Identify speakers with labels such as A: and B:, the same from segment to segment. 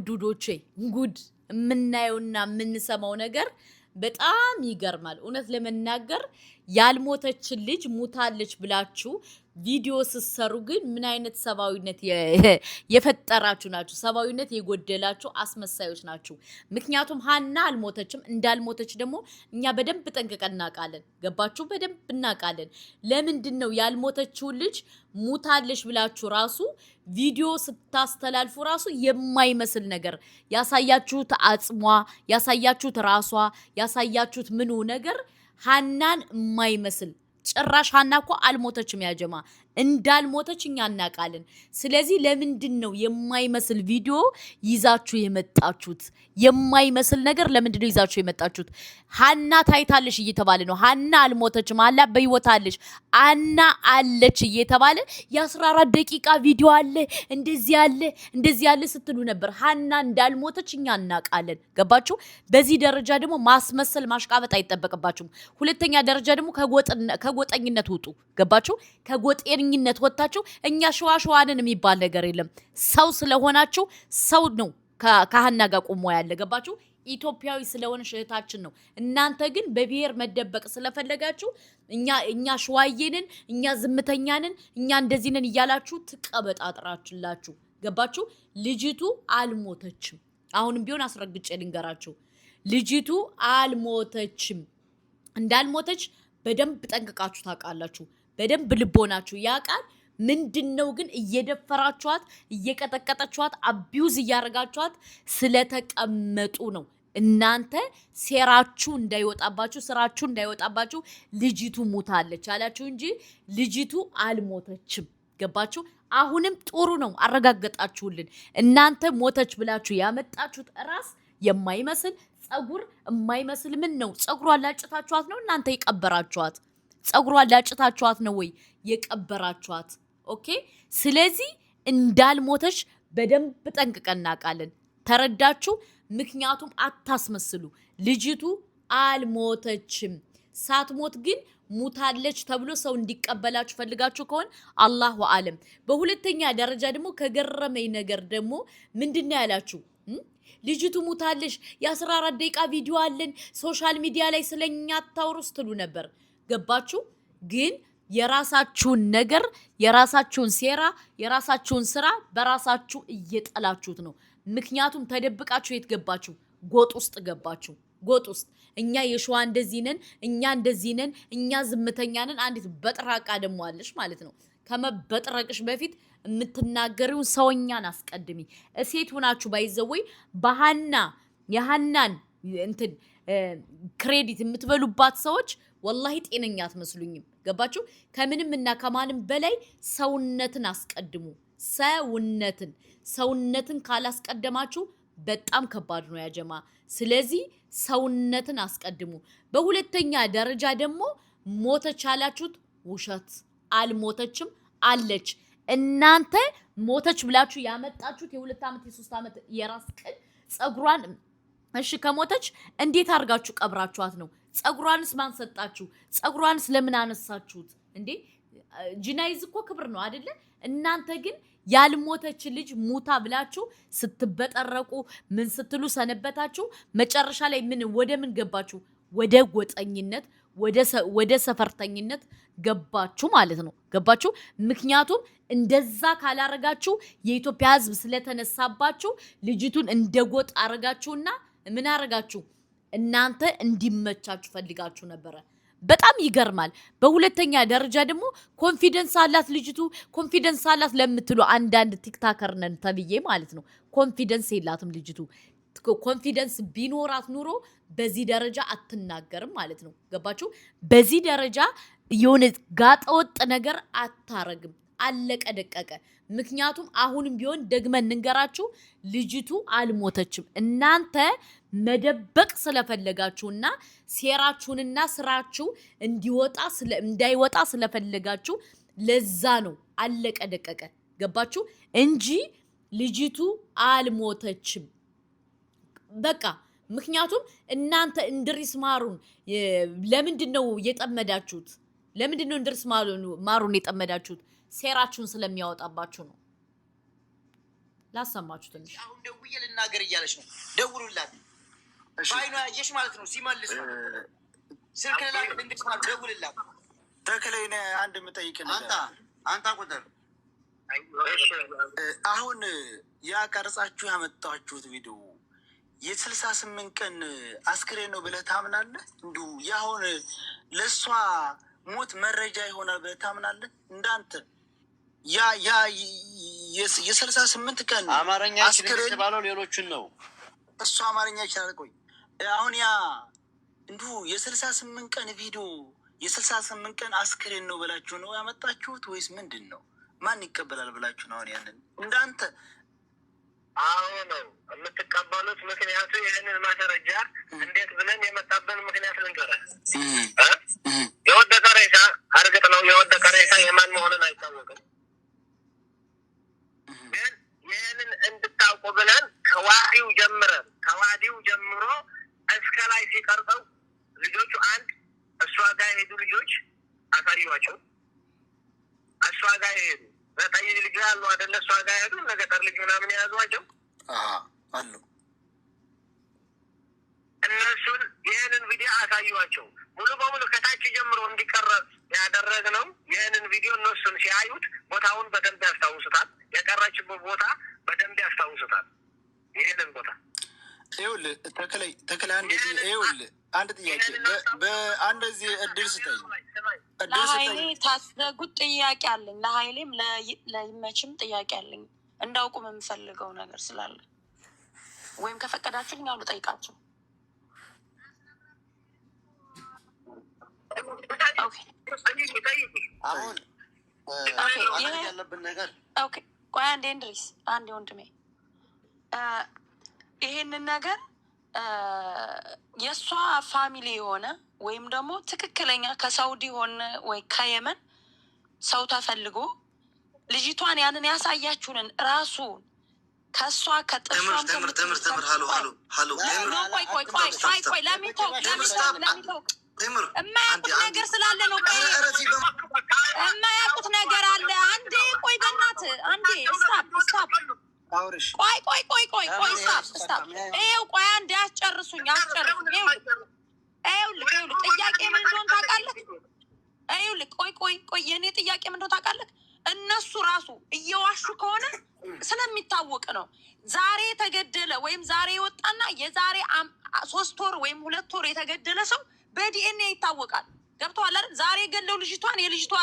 A: ጉዶቼ ጉድ የምናየውና የምንሰማው ነገር በጣም ይገርማል። እውነት ለመናገር ያልሞተችን ልጅ ሙታለች ብላችሁ ቪዲዮ ስትሰሩ ግን ምን አይነት ሰባዊነት የፈጠራችሁ ናችሁ? ሰባዊነት የጎደላችሁ አስመሳዮች ናችሁ። ምክንያቱም ሀና አልሞተችም። እንዳልሞተች ደግሞ እኛ በደንብ ጠንቅቀን እናውቃለን። ገባችሁ? በደንብ እናውቃለን። ለምንድን ነው ያልሞተችውን ልጅ ሙታለች ብላችሁ ራሱ ቪዲዮ ስታስተላልፉ ራሱ የማይመስል ነገር ያሳያችሁት? አጽሟ ያሳያችሁት፣ ራሷ ያሳያችሁት ምኑ ነገር ሀናን የማይመስል ጭራሽ ሀና እኮ አልሞተችም። ያጀማ እንዳልሞተች እኛ እናውቃለን። ስለዚህ ለምንድን ነው የማይመስል ቪዲዮ ይዛችሁ የመጣችሁት? የማይመስል ነገር ለምንድን ነው ይዛችሁ የመጣችሁት? ሀና ታይታለች እየተባለ ነው። ሀና አልሞተችም፣ ሀና በህይወት አለች፣ ሀና አለች እየተባለ የ14 ደቂቃ ቪዲዮ አለ፣ እንደዚህ ያለ ስትሉ ነበር። ሀና እንዳልሞተች እኛ እናውቃለን። ገባችሁ? በዚህ ደረጃ ደግሞ ማስመሰል ማሽቃበጥ አይጠበቅባችሁም። ሁለተኛ ደረጃ ደግሞ ከጎጠኝነት ውጡ። ገባችሁ? ከጎጠኝነት ወጣችሁ። እኛ ሸዋሸዋንን የሚባል ነገር የለም። ሰው ስለሆናችሁ ሰው ነው ከሀና ጋር ቆሞ ያለ። ገባችሁ? ኢትዮጵያዊ ስለሆነ እህታችን ነው። እናንተ ግን በብሔር መደበቅ ስለፈለጋችሁ እኛ ሸዋዬንን፣ እኛ ዝምተኛንን፣ እኛ እንደዚህንን እያላችሁ ትቀበጣጥራችላችሁ። ገባችሁ? ልጅቱ አልሞተችም። አሁንም ቢሆን አስረግጬ ልንገራችሁ፣ ልጅቱ አልሞተችም። እንዳልሞተች በደንብ ጠንቅቃችሁ ታውቃላችሁ። በደንብ ልቦናችሁ ያውቃል። ምንድነው ግን እየደፈራችኋት፣ እየቀጠቀጠችኋት፣ አቢዩዝ እያረጋችኋት ስለተቀመጡ ነው። እናንተ ሴራችሁ እንዳይወጣባችሁ፣ ስራችሁ እንዳይወጣባችሁ ልጅቱ ሙታለች አላችሁ እንጂ ልጅቱ አልሞተችም። ገባችሁ? አሁንም ጥሩ ነው፣ አረጋገጣችሁልን። እናንተ ሞተች ብላችሁ ያመጣችሁት ራስ የማይመስል ጸጉር የማይመስል ምን ነው? ጸጉሯን ላጭታችኋት ነው እናንተ የቀበራችኋት? ጸጉሯን ላጭታችኋት ነው ወይ የቀበራችኋት? ኦኬ። ስለዚህ እንዳልሞተች በደንብ ጠንቅቀን እናውቃለን። ተረዳችሁ? ምክንያቱም አታስመስሉ። ልጅቱ አልሞተችም። ሳትሞት ግን ሙታለች ተብሎ ሰው እንዲቀበላችሁ ፈልጋችሁ ከሆነ አላሁ አለም። በሁለተኛ ደረጃ ደግሞ ከገረመኝ ነገር ደግሞ ምንድነው ያላችሁ? ልጅቱ ሙታለች፣ የ14 ደቂቃ ቪዲዮ አለን፣ ሶሻል ሚዲያ ላይ ስለኛ አታውሩ ስትሉ ነበር። ገባችሁ? ግን የራሳችሁን ነገር፣ የራሳችሁን ሴራ፣ የራሳችሁን ስራ በራሳችሁ እየጠላችሁት ነው። ምክንያቱም ተደብቃችሁ የት ገባችሁ? ጎጥ ውስጥ ገባችሁ። ጎጥ ውስጥ እኛ የሸዋ እንደዚህ ነን፣ እኛ እንደዚህ ነን፣ እኛ ዝምተኛ ነን። አንዲት በጥራቃ ደግሞ አለሽ ማለት ነው። ከመበጥረቅሽ በፊት የምትናገሪውን ሰውኛን አስቀድሚ። እሴት ሆናችሁ ባይዘወይ የሀናን እንትን ክሬዲት የምትበሉባት ሰዎች ወላሂ ጤነኛ አትመስሉኝም። ገባችሁ? ከምንም እና ከማንም በላይ ሰውነትን አስቀድሙ። ሰውነትን ካላስቀደማችሁ በጣም ከባድ ነው ያጀማ። ስለዚህ ሰውነትን አስቀድሙ። በሁለተኛ ደረጃ ደግሞ ሞተች ያላችሁት ውሸት። አልሞተችም፣ አለች። እናንተ ሞተች ብላችሁ ያመጣችሁት የ2 ዓመት የ3 ዓመት የራስ ቅል ጸጉሯን፣ እሺ ከሞተች እንዴት አድርጋችሁ ቀብራችኋት ነው? ጸጉሯንስ ማን ሰጣችሁ? ጸጉሯንስ ለምን አነሳችሁት እንዴ? ጂናይዝ እኮ ክብር ነው አይደለ? እናንተ ግን ያልሞተች ልጅ ሙታ ብላችሁ ስትበጠረቁ ምን ስትሉ ሰነበታችሁ? መጨረሻ ላይ ወደ ምን ገባችሁ? ወደ ጎጠኝነት፣ ወደ ሰፈርተኝነት ገባችሁ ማለት ነው። ገባችሁ? ምክንያቱም እንደዛ ካላረጋችሁ የኢትዮጵያ ሕዝብ ስለተነሳባችሁ ልጅቱን እንደ ጎጥ አረጋችሁና ምን አረጋችሁ? እናንተ እንዲመቻችሁ ፈልጋችሁ ነበረ። በጣም ይገርማል። በሁለተኛ ደረጃ ደግሞ ኮንፊደንስ አላት ልጅቱ። ኮንፊደንስ አላት ለምትሉ አንዳንድ ቲክታከር ነን ተብዬ ማለት ነው። ኮንፊደንስ የላትም ልጅቱ። ኮንፊደንስ ቢኖራት ኑሮ በዚህ ደረጃ አትናገርም ማለት ነው። ገባችሁ? በዚህ ደረጃ የሆነ ጋጠወጥ ነገር አታረግም። አለቀ ደቀቀ። ምክንያቱም አሁንም ቢሆን ደግመን እንንገራችሁ፣ ልጅቱ አልሞተችም። እናንተ መደበቅ ስለፈለጋችሁና ሴራችሁንና ስራችሁ እንዳይወጣ ስለፈለጋችሁ ለዛ ነው። አለቀ ደቀቀ። ገባችሁ? እንጂ ልጅቱ አልሞተችም። በቃ ምክንያቱም እናንተ እንድሪስ ማሩን ለምንድን ነው የጠመዳችሁት? ለምንድን ነው እንድሪስ ማሩን የጠመዳችሁት? ሴራችሁን ስለሚያወጣባችሁ ነው። ላሰማችሁ ትንሽ።
B: አሁን ደውዬ ልናገር እያለች ነው። ደውሉላት። ባይኗ ያየሽ ማለት ነው። ሲመልስ ስልክ ላይ እንድትማር ደውልላት። ተክለኝ አንድ የምጠይቅ ነገር አንተ ቁጥር አሁን ያ ቀርጻችሁ ያመጣችሁት ቪዲዮ የ68 ቀን አስክሬን ነው ብለህ ታምናለህ? እንዲሁ ያሁን ለእሷ ሞት መረጃ ይሆናል ብለህ ታምናለህ? እንዳንተ ያ የ68 ቀን
C: አማርኛ አስክሬን ባለው ሌሎችን ነው
B: እሱ አማርኛ ይችላል። ቆይ አሁን ያ እንዲሁ የ68 ቀን ቪዲዮ የ68 ቀን አስክሬን ነው ብላችሁ ነው ያመጣችሁት ወይስ ምንድን ነው? ማን ይቀበላል ብላችሁ ነው? አሁን ያንን እንዳንተ
D: አሁን ነው የምትቀበሉት? ምክንያቱ ይህንን ማስረጃ እንዴት ብለን የመጣበን ምክንያት ልንገርህ። የወደቀ ሬሳ እርግጥ ነው የወደቀ ሬሳ የማን መሆኑን አይታወቅም። ግን ይህንን እንድታውቁ ብለን ከዋዲው ጀምሮ እስከ ላይ ሲቀርጠው ልጆቹ አንድ እሷ ጋር የሄዱ ልጆች አሳዩዋቸው። እሷ ጋር የሄዱ 9 ልጅ አሉ አይደለ? እሷ ጋር የሄዱ ነገጠር ልጅ ምናምን የያዟቸው
B: አሉ።
D: እነሱን ይህንን ቪዲዮ አሳዩዋቸው። ሙሉ በሙሉ ከታች ጀምሮ እንዲቀረጽ ያደረግነው ይህንን ቪዲዮ እነሱን ሲያዩት ቦታውን በደንብ ያስታውሱታል። የቀረችበት ቦታ በደንብ ያስታውሱታል። ይህንን ቦታ
B: ይኸውልህ ተክለይ አንድ ጥያቄ በአንድ እዚህ እድል ስጠኝ።
E: ለሀይሌ ታስደጉት ጥያቄ አለኝ። ለሀይሌም ለይመችም ጥያቄ አለኝ። እንዳውቁም የምፈልገው ነገር ስላለ ወይም ከፈቀዳችሁልኝ አሁን ልጠይቃቸው። ቆይ አንዴ እንድሪስ አንዴ ወንድሜ ይሄንን ነገር የእሷ ፋሚሊ የሆነ ወይም ደግሞ ትክክለኛ ከሳውዲ ሆነ ወይ ከየመን ሰው ተፈልጎ ልጅቷን ያንን ያሳያችሁንን ራሱ ከእሷ ከጥፋም ቆይ የማያውቁት ነገር ስላለ ነው። የማያውቁት ነገር አለ። አንዴ ቆይ በእናትህ አንዴ ስታፕ ቆይ ስታፕ ይኸው ቆይ አንዴ አስጨርሱኝ። ይኸውልህ ጥያቄ ምን እንደሆነ ታውቃለህ? ይኸውልህ ቆይ የእኔ ጥያቄ ምን እንደሆነ ታውቃለህ? እነሱ ራሱ እየዋሹ ከሆነ ስለሚታወቅ ነው። ዛሬ የተገደለ ወይም ዛሬ የወጣና የዛሬ 3 ወር ወይም 2 ወር የተገደለ ሰው በዲኤንኤ ይታወቃል። ገብቶሃል አይደል? ዛሬ ገለው ልጅቷን የልጅቷ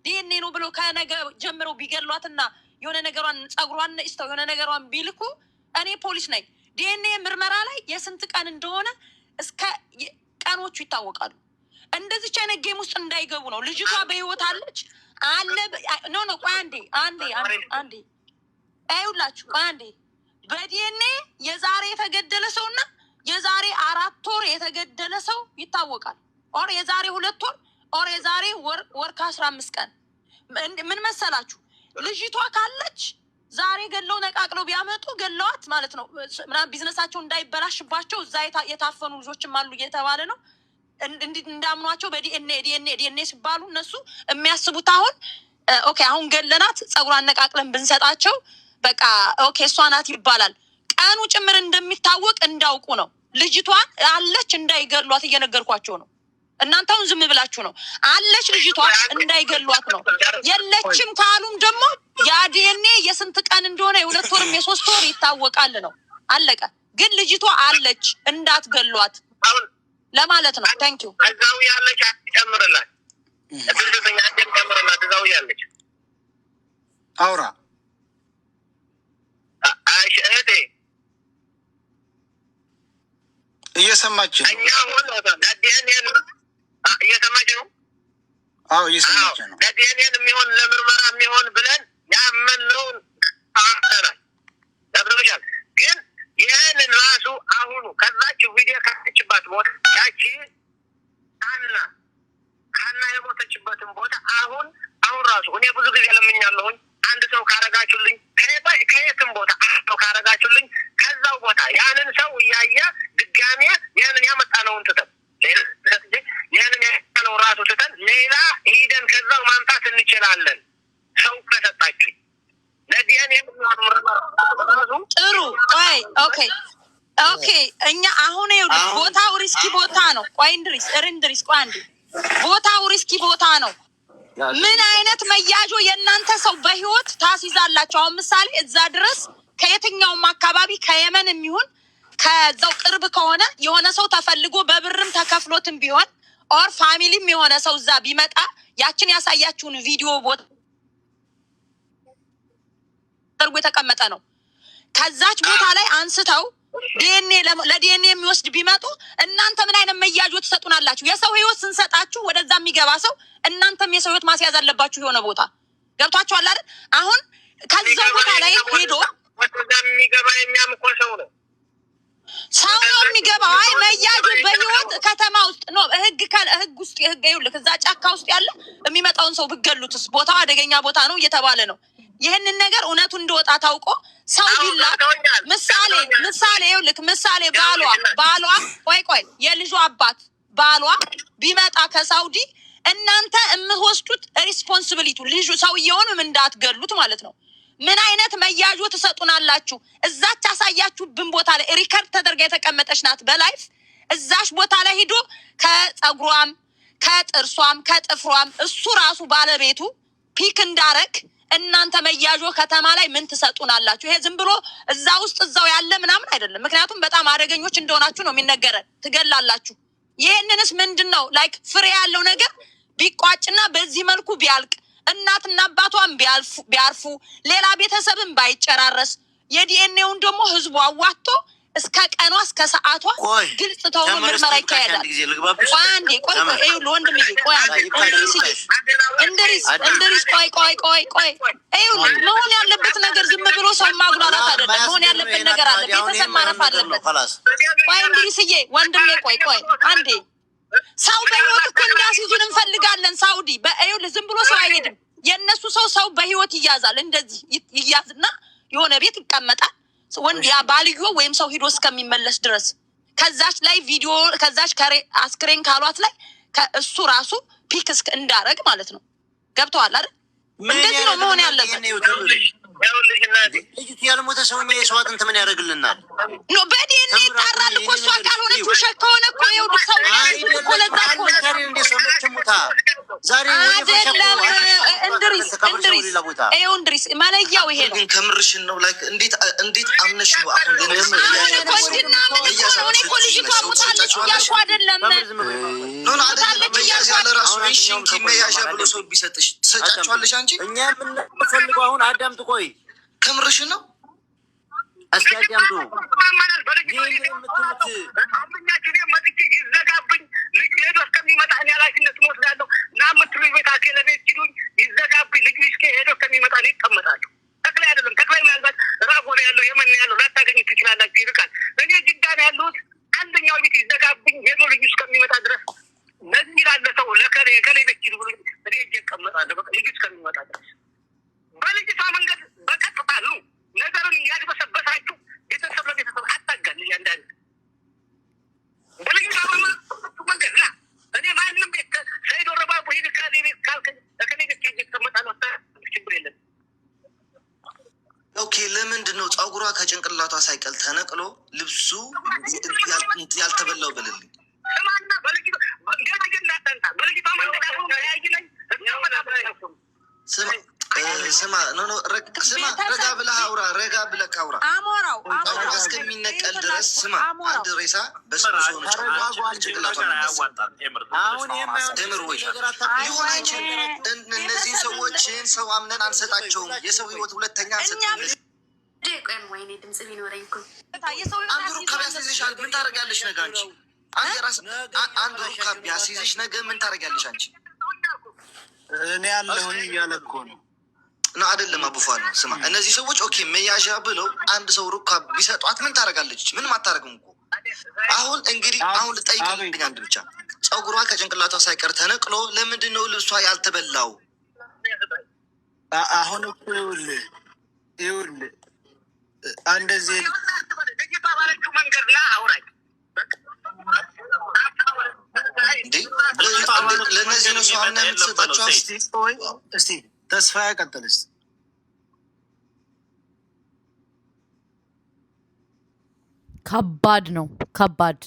E: ዲኤንኤ ነው ብሎ ከነገ ጀምረው ቢገሏትና የሆነ ነገሯን ጸጉሯን ነጭተው የሆነ ነገሯን ቢልኩ እኔ ፖሊስ ነኝ። ዲኤንኤ ምርመራ ላይ የስንት ቀን እንደሆነ እስከ ቀኖቹ ይታወቃሉ። እንደዚች አይነት ጌም ውስጥ እንዳይገቡ ነው። ልጅቷ በህይወት አለች አለ ኖ ቆይ አንዴ አይውላችሁ ቆይ አንዴ በዲኤንኤ የዛሬ የተገደለ ሰውና የዛሬ 4 ወር የተገደለ ሰው ይታወቃል። ኦር የዛሬ 2 ወር ኦር የዛሬ ወር ከ15 ቀን ምን መሰላችሁ? ልጅቷ ካለች ዛሬ ገለው ነቃቅለው ቢያመጡ ገለዋት ማለት ነው። ምናምን ቢዝነሳቸው እንዳይበላሽባቸው እዛ የታፈኑ ልጆችም አሉ እየተባለ ነው እንዳምኗቸው በዲኤንኤ ሲባሉ እነሱ የሚያስቡት አሁን ኦኬ አሁን ገለናት ጸጉሯን ነቃቅለን ብንሰጣቸው በቃ ኦኬ እሷ ናት ይባላል። ቀኑ ጭምር እንደሚታወቅ እንዳውቁ ነው። ልጅቷን አለች እንዳይገሏት እየነገርኳቸው ነው። እናንተ አሁን ዝም ብላችሁ ነው። አለች ልጅቷ እንዳይገሏት ነው። የለችም ካሉም ደግሞ ያ ዲኤንኤ የስንት ቀን እንደሆነ የ2 ወርም የ3 ወር ይታወቃል ነው። አለቀ። ግን ልጅቷ አለች እንዳትገሏት ለማለት ነው። ታንክ ዩ
D: እዛው ያለች አትጨምርላት እድልተኛ አትጨምርላት እዛው ያለች
B: አውራ
D: አይሽ እህቴ
B: እየሰማች ነው።
D: እየሰማች ነው።
B: አዎ እየሰማች ነው።
D: ለዲኤንኤን የሚሆን ለምርመራ የሚሆን ብለን ያመንነውን አሰራል ለብቻል። ግን ይህንን ራሱ አሁኑ ከዛች ቪዲዮ ካለችባት ቦታ ያቺ ካና የሞተችበትን ቦታ አሁን ራሱ እኔ ብዙ ጊዜ ለምኛለሁኝ። አንድ ሰው ካረጋችሁልኝ ከየትም ቦታ ሰው ካረጋችሁልኝ ከዛው ቦታ ያንን ሰው እያየ ድጋሜ ያንን ያመጣነውን ትተን ያንን ያመጣነው ራሱ ትተን ሌላ ሂደን ከዛው ማምጣት እንችላለን። ሰው ከሰጣችሁኝ ለዲኤንኤ
E: ጥሩ ቆይ ኦኬ እኛ አሁን ይኸውልህ ቦታው ሪስኪ ቦታ ነው። ቆይ እንድሪስ ቆይ አንዴ ቦታው ሪስኪ ቦታ ነው። ምን አይነት መያዦ የእናንተ ሰው በህይወት ታስይዛላችሁ? አሁን ምሳሌ እዛ ድረስ ከየትኛውም አካባቢ ከየመን የሚሆን ከዛው ቅርብ ከሆነ የሆነ ሰው ተፈልጎ በብርም ተከፍሎትም ቢሆን ኦር ፋሚሊም የሆነ ሰው እዛ ቢመጣ ያችን ያሳያችሁን ቪዲዮ ቦታ ተደርጎ የተቀመጠ ነው። ከዛች ቦታ ላይ አንስተው ለዲኤንኤ የሚወስድ ቢመጡ እናንተ ምን አይነት መያዦ ትሰጡናላችሁ? የሰው ህይወት ስንሰጣችሁ ወደዛ የሚገባ ሰው እናንተም የሰው ህይወት ማስያዝ አለባችሁ። የሆነ ቦታ ገብቷችኋል አይደል? አሁን ከዛው ቦታ ላይ ሄዶ
D: የሚገባ የሚያምኮ ሰው ነው
E: የሚገባው። አይ መያዡ በህይወት ከተማ ውስጥ ነው። ህግ ውስጥ የህግ ይኸውልህ እዛ ጫካ ውስጥ ያለ የሚመጣውን ሰው ብገሉትስ ቦታው አደገኛ ቦታ ነው እየተባለ ነው። ይህንን ነገር እውነቱ እንደወጣ ታውቆ ሰው ቢላክ ምሳሌ ይኸውልህ ምሳሌ ባሏ ቆይ የልጇ አባት ባሏ ቢመጣ ከሳውዲ እናንተ የምትወስዱት ሪስፖንሲቢሊቲ ልጁ ሰውየውንም እንዳትገሉት ማለት ነው። ምን አይነት መያዦ ትሰጡናላችሁ? እዛች ያሳያችሁብን ቦታ ላይ ሪከርድ ተደርጋ የተቀመጠች ናት በላይፍ እዛች ቦታ ላይ ሂዶ ከጸጉሯም ከጥርሷም ከጥፍሯም እሱ ራሱ ባለቤቱ ፒክ እንዳረግ እናንተ መያዦ ከተማ ላይ ምን ትሰጡናላችሁ? ይሄ ዝም ብሎ እዛ ውስጥ እዛው ያለ ምናምን አይደለም። ምክንያቱም በጣም አደገኞች እንደሆናችሁ ነው የሚነገረን። ትገላላችሁ። ይሄንንስ ምንድነው ላይክ ፍሬ ያለው ነገር ቢቋጭና በዚህ መልኩ ቢያልቅ እናትና አባቷን ቢያርፉ ሌላ ቤተሰብን ባይጨራረስ የዲኤንኤውን ደግሞ ህዝቡ አዋጥቶ እስከ ቀኗ እስከ ሰዓቷ ግልጽ ተውሎ ምርመራ ይካሄዳል። አንዴ ቆይ ወንድምዬ ቆይ እንድሪስ ቆይ መሆን ያለበት ነገር ዝም ብሎ ሰው ማጉላላት አይደለም። መሆን ያለበት ነገር አለ። ቤተሰብ ማረፍ አለበት። ቆይ እንድሪስዬ ወንድሜ ቆይ አንዴ ሰው በህይወት እኮ እንዲያስይዙን እንፈልጋለን። ሳውዲ በይኸውልህ ዝም ብሎ ሰው አይሄድም። የእነሱ ሰው በህይወት ይያዛል። እንደዚህ ይያዝና የሆነ ቤት ይቀመጣል። ወንድ ያ ባልዮ ወይም ሰው ሂዶ እስከሚመለስ ድረስ ከዛች ላይ ቪዲዮ ከዛች አስክሬን ካሏት ላይ እሱ ራሱ ፒክስ እንዳረግ ማለት ነው። ገብተዋል አይደል? እንደዚህ ነው መሆን ያለበት።
C: ልጅቱ ያልሞተ ሰውኛ የሰው አጥንት ምን ያደርግልናል?
E: ኖ በዲኤንኤ ይጣራል እኮ እሷ ካልሆነች ውሸት ከሆነ እኮ ይኸውልህ ሰው እኮ ለዛ እኮ ዛሬ አይደለም እንድሪስ መለያው ይሄ ነው።
F: ከምርሽን ነው ላይክ እንዴት አምነሽ ነው አሁን
E: እኮ እንድናምን እኔ እኮ ልጅቷ ሞታለች እያልኩ አይደለም።
F: ኖ አይደለም መያዝ ያለ ራሱ ሽንኪ መያዣ ብሎ ሰው ቢሰጥሽ ትሰጫቸዋለሽ አንቺ?
C: እኛ የምንፈልገው አሁን አዳምጥ ቆይ
F: ከምርሽን ነው
C: እስኪ አዳምጡ።
D: ይዘጋብኝ ልጁ ሄዶ እስከሚመጣ እኔ ኃላፊነት እወስዳለሁ። ና የምትሉ ቤት ለቤት ሲሉኝ ይዘጋብኝ ልጁ እስከ ሄዶ እስከሚመጣ እኔ እቀመጣለሁ። ተክላይ አይደለም ተክላይ ምናልባት ራጎ ነው ያለው የመን ያለው ላታገኝ ትችላላችሁ ይልቃል። እኔ ጅዳ ነው ያለሁት። አንደኛው ቤት ይዘጋብኝ ሄዶ ልጁ እስከሚመጣ ድረስ ለዚህ ላለ ሰው ለከሌ ቤት ሲሉ ብሎ እኔ እጄ እቀመጣለሁ። በቃ ልጁ እስከሚመጣ ድረስ በልጅቷ መንገድ በቀጥታ ነው ነገርን ያድበሰበሳችሁ። ቤተሰብ ለቤተሰብ አታጋል እያንዳንድ በልጅቷ መንገድ ላ እኔ ማንም ቤት ሰይዶ ረባቦ ሄድ ካሌ ቤት ካልክ ለከሌ ቤት ሄጄ እቀመጣለሁ። ችግር የለም።
F: ኦኬ ለምንድን ነው ጸጉሯ ከጭንቅላቷ ሳይቀል ተነቅሎ ልብሱ ያልተበላው በልልኝ?
D: ስማና በልጅቷ ገና እንዳጠንታ በልጅቷ መንገድ አሁን ያይለኝ
F: ስማ ረጋ ብለህ አውራ። ረጋ ብለህ አውራ።
E: አሞራው
F: እስከሚነቀል ድረስ ስማ። አንድ ሬሳ በስብሶ ነው ጭንቅላቷ ተምር ወይ ሊሆን አይችልም። እነዚህ ሰዎችን ሰው አምነን አንሰጣቸውም። የሰው ህይወት ሁለተኛ አንሰጥም።
G: ወይኔ ድምጽ ቢኖረኝ እኮ
F: አንድ ሩካብ ያስይዝሻል። ምን ታደርጊያለሽ ነገ አንቺ? አንድ ሩካብ ያስይዝሽ ነገ ምን ታደርጊያለሽ አንቺ?
B: እኔ ያለሁኝ እያለ እኮ ነው
F: ነው አይደለም? አቡፋን ነው። ስማ እነዚህ ሰዎች ኦኬ መያዣ ብለው አንድ ሰው ሩካብ ቢሰጧት ምን ታደርጋለች? ምንም አታደርግም እኮ። አሁን እንግዲህ አሁን ልጠይቅልኝ አንድ ብቻ። ጸጉሯ ከጭንቅላቷ ሳይቀር ተነቅሎ ለምንድን ነው ልብሷ ያልተበላው?
B: አሁን እኮ ይኸውልህ እንደዚህ
D: ባለችው መንገድ ላ አውራኝ
F: ለእነዚህ ነው ሰው አምነህ የምትሰጣቸው?
B: እስቲ ተስፋ ያቀጥልስ
A: ከባድ ነው ከባድ